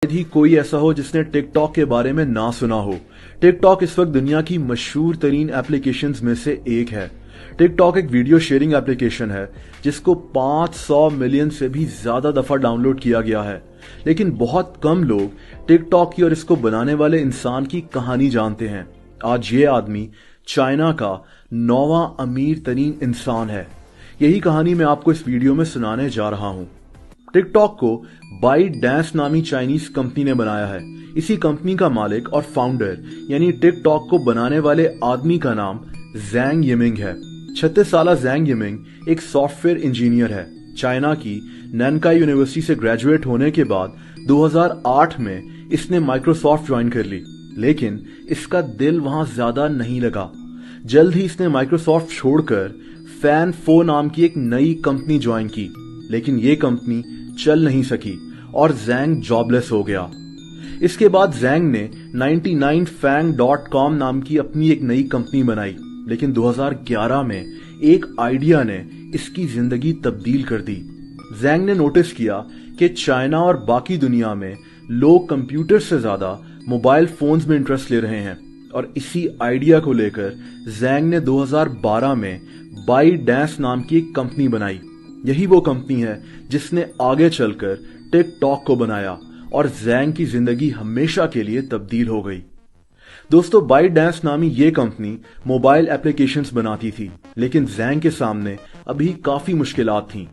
शायद ही कोई ऐसा हो जिसने टिकटॉक के बारे में ना सुना हो। टिकटॉक इस वक्त दुनिया की मशहूर तरीन एप्लीकेशंस में से एक है। टिकटॉक एक वीडियो शेयरिंग एप्लीकेशन है जिसको 500 मिलियन से भी ज्यादा दफा डाउनलोड किया गया है, लेकिन बहुत कम लोग टिकटॉक की और इसको बनाने वाले इंसान की कहानी जानते हैं। आज ये आदमी चाइना का 9वां अमीर तरीन इंसान है। यही कहानी मैं आपको इस वीडियो में सुनाने जा रहा हूं। टिकटॉक को ByteDance नामी चाइनीज कंपनी ने बनाया है। इसी कंपनी का मालिक और फाउंडर यानी टिकटॉक को बनाने वाले आदमी का नाम ज़ैंग यिमिंग है। 36 साल ज़ैंग यिमिंग एक सॉफ्टवेयर इंजीनियर है। चाइना की नैनकाई यूनिवर्सिटी से ग्रेजुएट होने के बाद 2008 में इसने माइक्रोसॉफ्ट ज्वाइन कर ली, लेकिन इसका दिल वहां ज्यादा नहीं लगा। जल्द ही इसने माइक्रोसॉफ्ट छोड़कर फैन4 नाम की एक नई कंपनी ज्वाइन की, लेकिन ये कंपनी चल नहीं सकी और ज़ैंग जॉबलेस हो गया। इसके बाद ज़ैंग ने 99fang.com नाम की अपनी एक नई कंपनी बनाई, लेकिन 2011 में एक आइडिया ने इसकी जिंदगी तब्दील कर दी। ज़ैंग ने नोटिस किया कि चाइना और बाकी दुनिया में लोग कंप्यूटर से ज्यादा मोबाइल फोन्स में इंटरेस्ट ले रहे हैं, और इसी आइडिया को लेकर ज़ैंग ने 2012 में ByteDance नाम की एक कंपनी बनाई। यही वो कंपनी है जिसने आगे चलकर टिकटॉक को बनाया और ज़ैंग की जिंदगी हमेशा के लिए तब्दील हो गई। दोस्तों, ByteDance नामी ये कंपनी मोबाइल एप्लीकेशंस बनाती थी, लेकिन ज़ैंग के सामने अभी काफी मुश्किलात थीं।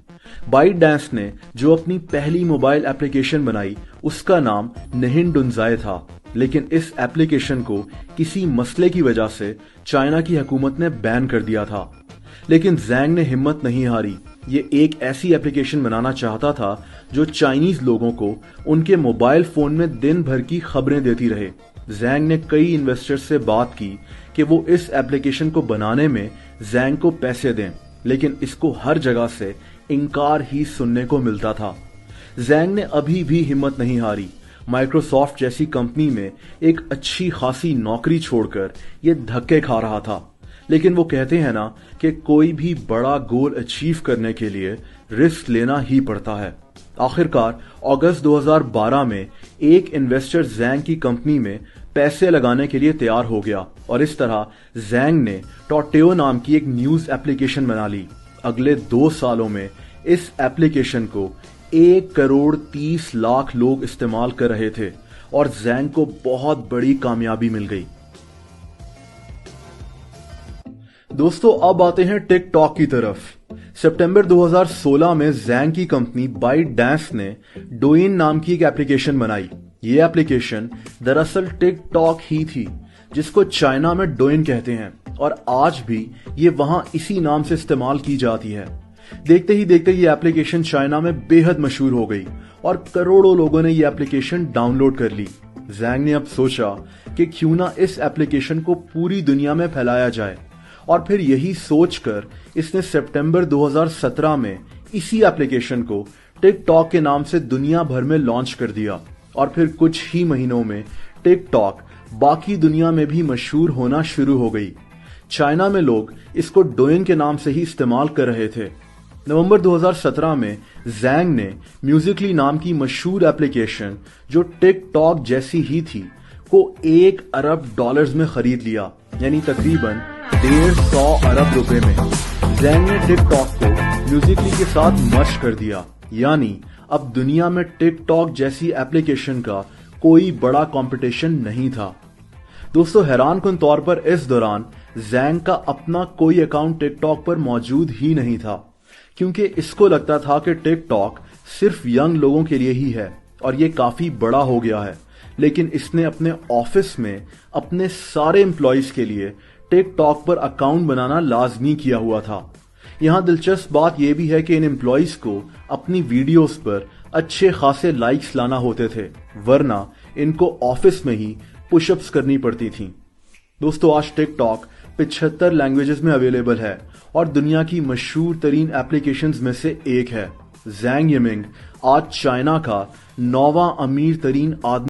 ByteDance ने जो अपनी पहली मोबाइल एप्लीकेशन बनाई उसका नाम निहिन था, लेकिन इस एप्लीकेशन को किसी मसले की वजह से चाइना की हुकूमत ने बैन कर दिया था। लेकिन ज़ैंग ने हिम्मत नहीं हारी। ये एक ऐसी एप्लीकेशन बनाना चाहता था जो चाइनीज लोगों को उनके मोबाइल फोन में दिन भर की खबरें देती रहे। ज़ैंग ने कई इन्वेस्टर्स से बात की कि वो इस एप्लीकेशन को बनाने में ज़ैंग को पैसे दें, लेकिन इसको हर जगह से इनकार ही सुनने को मिलता था। ज़ैंग ने अभी भी हिम्मत नहीं हारी। माइक्रोसॉफ्ट जैसी कंपनी में एक अच्छी खासी नौकरी छोड़कर ये धक्के खा रहा था, लेकिन वो कहते हैं ना कि कोई भी बड़ा गोल अचीव करने के लिए रिस्क लेना ही पड़ता है। आखिरकार अगस्त 2012 में एक इन्वेस्टर ज़ैंग की कंपनी में पैसे लगाने के लिए तैयार हो गया, और इस तरह ज़ैंग ने टोटेओ नाम की एक न्यूज एप्लीकेशन बना ली। अगले 2 सालों में इस एप्लीकेशन को 1,30,00,000 लोग इस्तेमाल कर रहे थे और ज़ैंग को बहुत बड़ी कामयाबी मिल गई। दोस्तों, अब आते हैं टिकटॉक की तरफ। सितंबर 2016 में ज़ैंग की कंपनी ByteDance ने डोइन नाम की एक एप्लीकेशन बनाई। ये एप्लीकेशन दरअसल टिकटॉक ही थी, जिसको चाइना में डोइन कहते हैं, और आज भी ये वहां इसी नाम से इस्तेमाल की जाती है। देखते ही देखते ये एप्लीकेशन चाइना में बेहद मशहूर हो गई और करोड़ों लोगों ने ये एप्लीकेशन डाउनलोड कर ली। ज़ैंग ने अब सोचा कि क्यों ना इस एप्लीकेशन को पूरी दुनिया में फैलाया जाए, और फिर यही सोचकर इसने सितंबर 2017 में इसी एप्लीकेशन को टिकटॉक के नाम से दुनिया भर में लॉन्च कर दिया। और फिर कुछ ही महीनों में टिकटॉक बाकी दुनिया में भी मशहूर होना शुरू हो गई। चाइना में लोग इसको डोइन के नाम से ही इस्तेमाल कर रहे थे। नवंबर 2017 में ज़ैंग ने म्यूजिकली नाम की मशहूर एप्लीकेशन, जो टिकटॉक जैसी ही थी, को $1 अरब में खरीद लिया, यानी तकरीबन 150 अरब रुपए में। ज़ैंग ने टिकटॉक को म्यूजिकली के साथ मर्ज कर दिया, यानी अब दुनिया में टिकटॉक जैसी एप्लीकेशन का कोई बड़ा कंपटीशन नहीं था। दोस्तों, हैरानकुन तौर पर इस दौरान ज़ैंग का अपना कोई अकाउंट टिकटॉक पर मौजूद ही नहीं था, क्योंकि इसको लगता था कि टिकटॉक सिर्फ यंग लोगों के लिए ही है और ये काफी बड़ा हो गया है। लेकिन इसने अपने ऑफिस में अपने सारे एम्प्लॉइज के लिए टिकटॉक पर अकाउंट बनाना लाजमी किया हुआ था। यहाँ दिलचस्प बात यह भी है कि इन एम्प्लॉइज को अपनी वीडियोस पर अच्छे खासे लाइक्स लाना होते थे, वरना इनको ऑफिस में ही पुशअप्स करनी पड़ती थी। दोस्तों, आज टिकटॉक 75 लैंग्वेजेस में अवेलेबल है और दुनिया की मशहूर तरीन एप्लीकेशंस में से एक है। ज़ैंग यिमिंग आज चाइना का 9वां अमीर तरीन आदमी